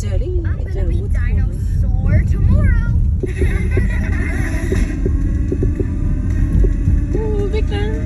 Jelly. I'm gonna be dinosaur tomorrow. Oh, Victor.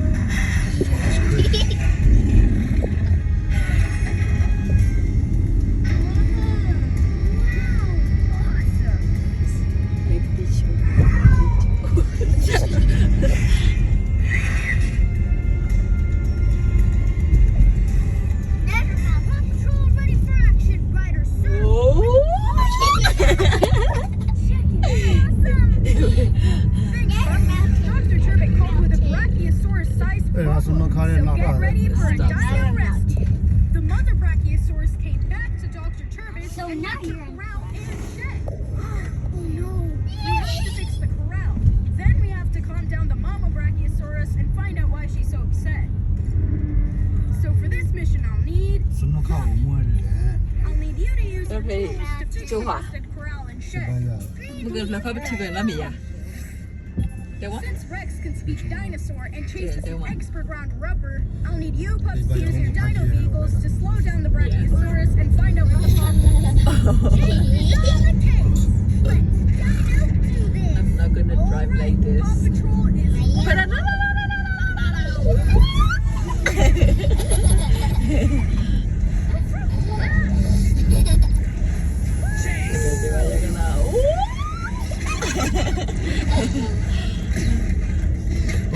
Since Rex can speak dinosaur and chases the expert round rubber, I'll need you pups to use your dino vehicles to slow down the Brachiosaurus and find out what the problem is. I'm not gonna drive like this. Paw Patrol is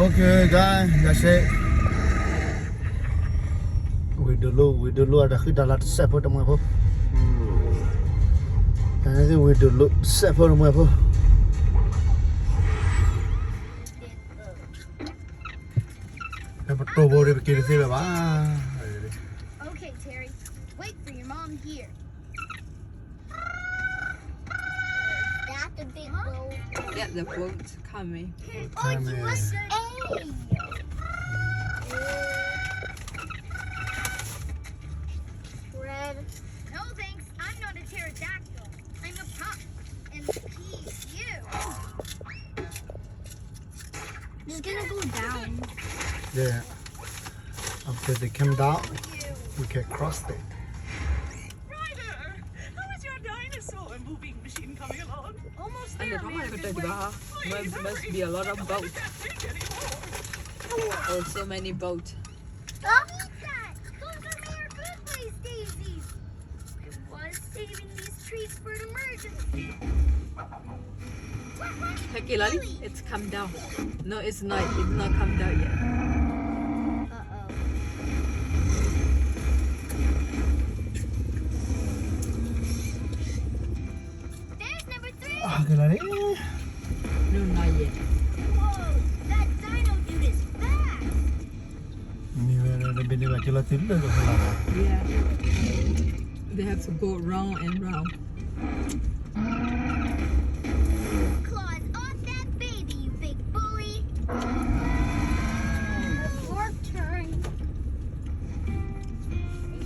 Okay guys, that's it. Dulu ada khidalat sepo temu apa? Nanti dulu sepo temu apa? Apa tobo dia bikin sih lah, Okay, Terry. Wait for your mom here. That's a big boat. Yeah, the boat's coming. Oh, you must say. Red. No thanks. I'm not a pterodactyl. I'm a pup. And he's you. It's gonna go down. Yeah. After they come down, we can cross it. Ryder, how is your dinosaur moving machine coming along? Almost And the there, top man. of Just the wait. must be a lot of boats. Can't think anymore. Oh, so many boats. Stop that! Those are Mayor Goodway's daisies. I was saving these trees for an emergency. Okay, Lali, it's come down. No, it's not. It's not come down yet. There's number 3. Okay, Lali. No, not yet. Whoa, that dino dude is fast. Ni ada benda macam lah tu lah. Yeah. They have to go round and round. Claws off that baby, you big bully. Your turn.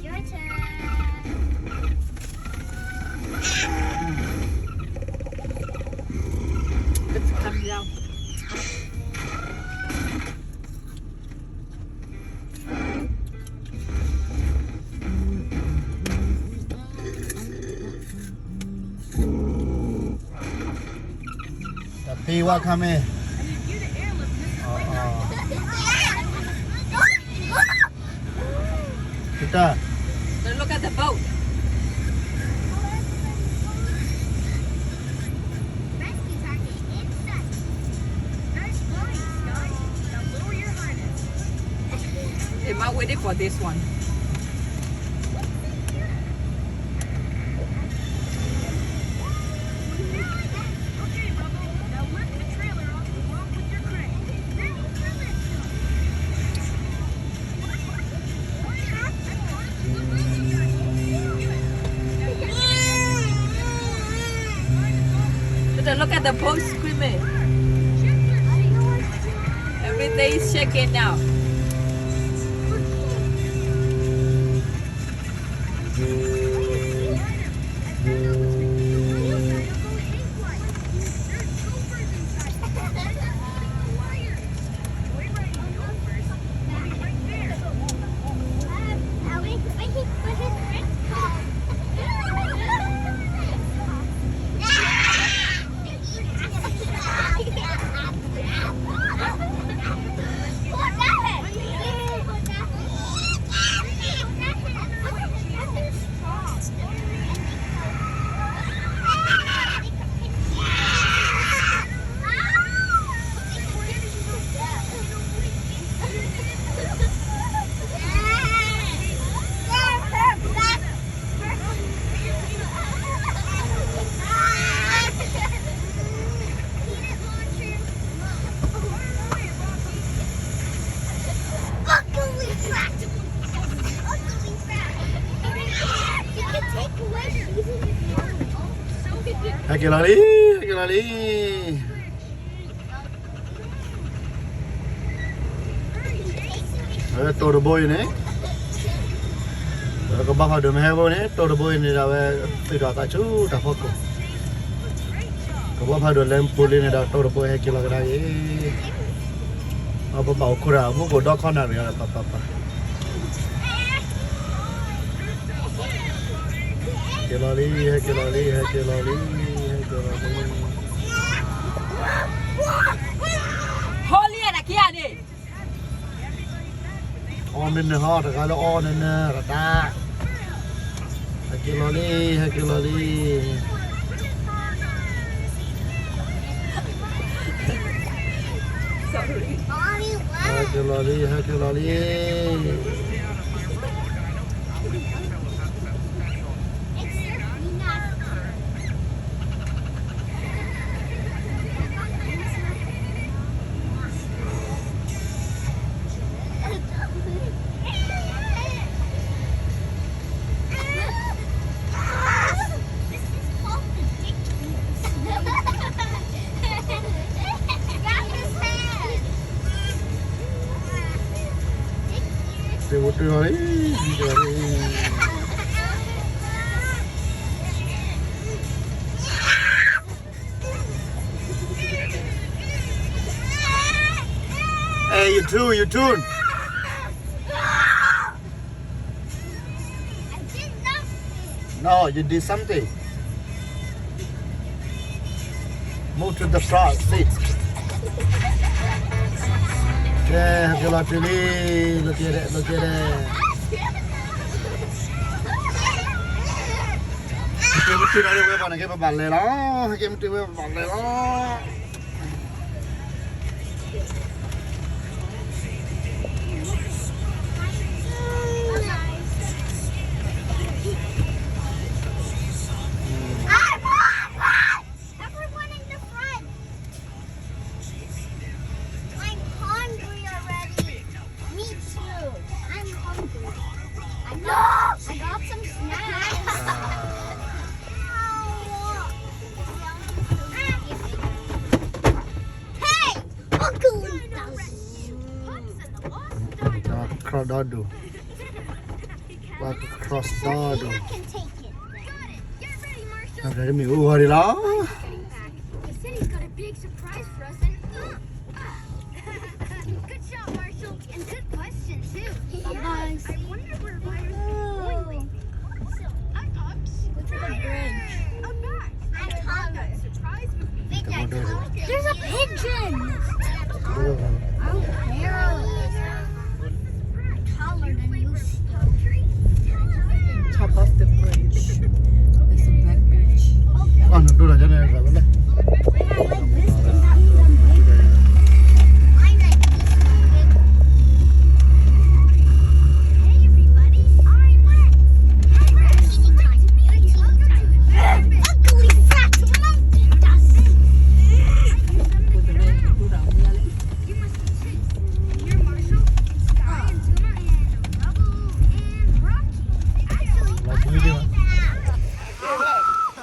Your turn. It's come down. Tapi what kami? Kita. Now look at the boat. Rescue target in sight. Nice flying, Sky. Now lower your harness. Am I waiting for this one? Okay, Rubble. Now lift the trailer off the rope with your crane. But look at the boat screaming. Everything is shaking now. Hacky lolly, hacky lolly. Tôi được bôi này. Có bao giờ được hay bôi này, tôi được bôi này là về từ đó ta chú ta phốt. Có bao giờ được lên puli này là tôi được bôi hacky lolly này. Apa bau kura, mau godok kan ada ya papa. Hacky lolly, hacky lolly, hacky lolly, hacky lolly. Holy là kia đi. On in the heart, kalau on in the rata. Hacky lolly, hacky lolly. Sorry. Hacky lolly, hacky lolly. Hacky lolly, hacky lolly. Hey, you too. No, you did something. Move to the front seat. Yeah, hacky lolly. Look at it, look at it. Hacky lolly quay vào này cái bàn này đó, hacky lolly quay vào bàn này đó. Everyone in the front. I'm hungry already. Me too. I'm hungry. I got some snacks. Hey, Uncle. Crocodile. Like a crocodile. I can take it. Got it. Get ready, Marshall. Đây mình uống đi đó. He said he's got a big surprise for us. Good shot, Marshall. And good question, too. Yes. I wonder where Ryder's going. I'm Pops. What's the bridge? I'm Max. I'm Tonga. Surprise movie. There's a pigeon. I'm Harold. Taller than you. Top of the bridge. There's a black bridge. Con tôi là cho nên là vấn đề.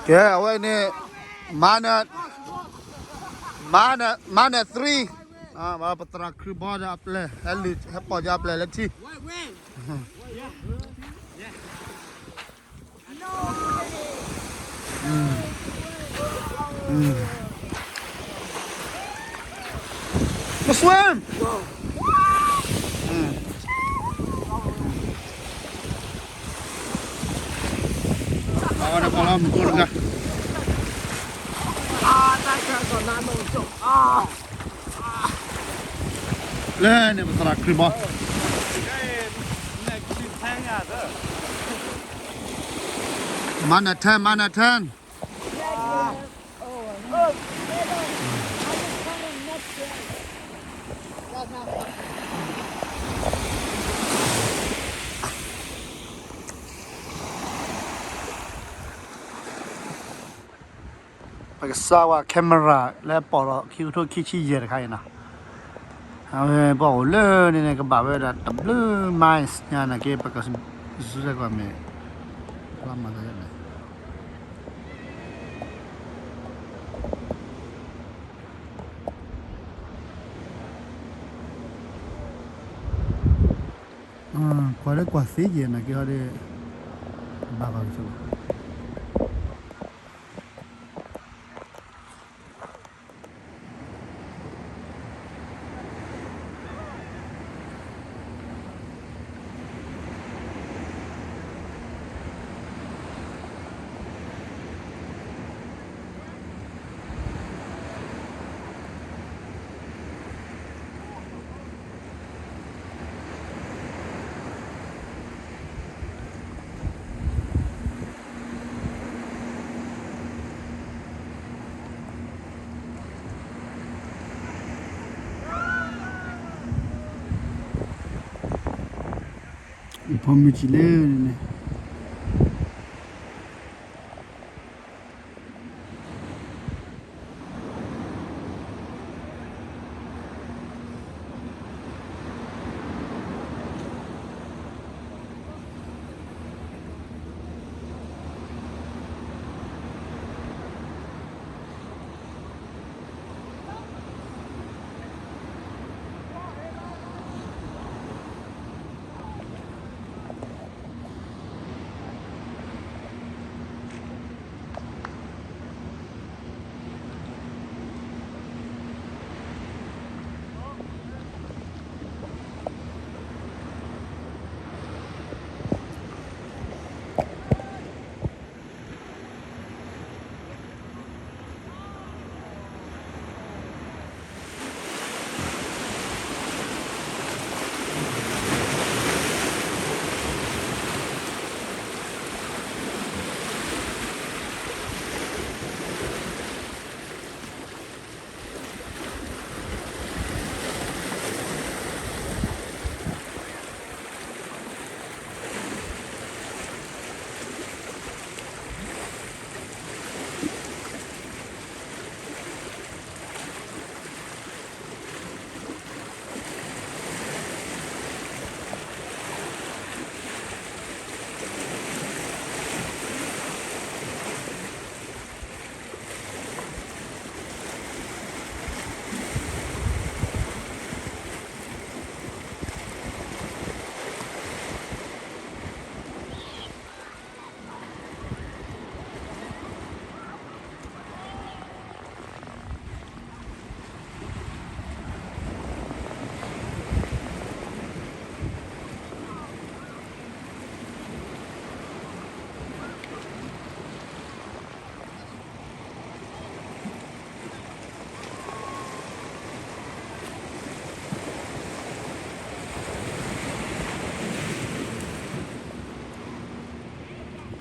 Yeah, away ni mana 3. Bawa petera kru bawa jap le. Lalu apa jap le leci. Muslim. Ada kolam keluarga. Lên này một kri bò. Mana ten. Pakai sawa kamera, lepas kiu tu kici je dekat na. Awe bawa le ni ke bawa dah table mais nya na ke pakai susah kau me. Lama dah ni. Kuala kuasi je nak kira dia bakal tu. Pom chile ne.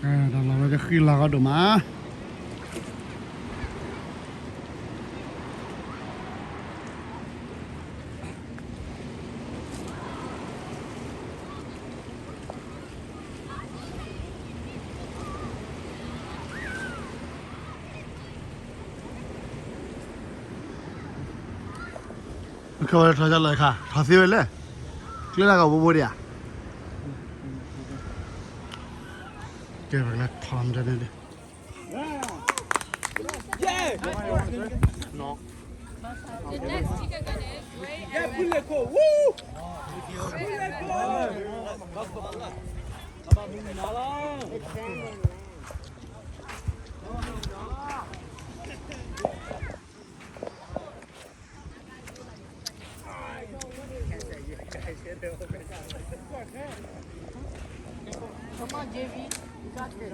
Dah lah, dah hilang ada mah. Kau ada trajar lagi kah? Thasi bela? Kira kau buat dia? Kira bela tham jadi deh. No. The next chica Ganesh, right? Yeah, pull it go. Woo! Come on, JV. You got this.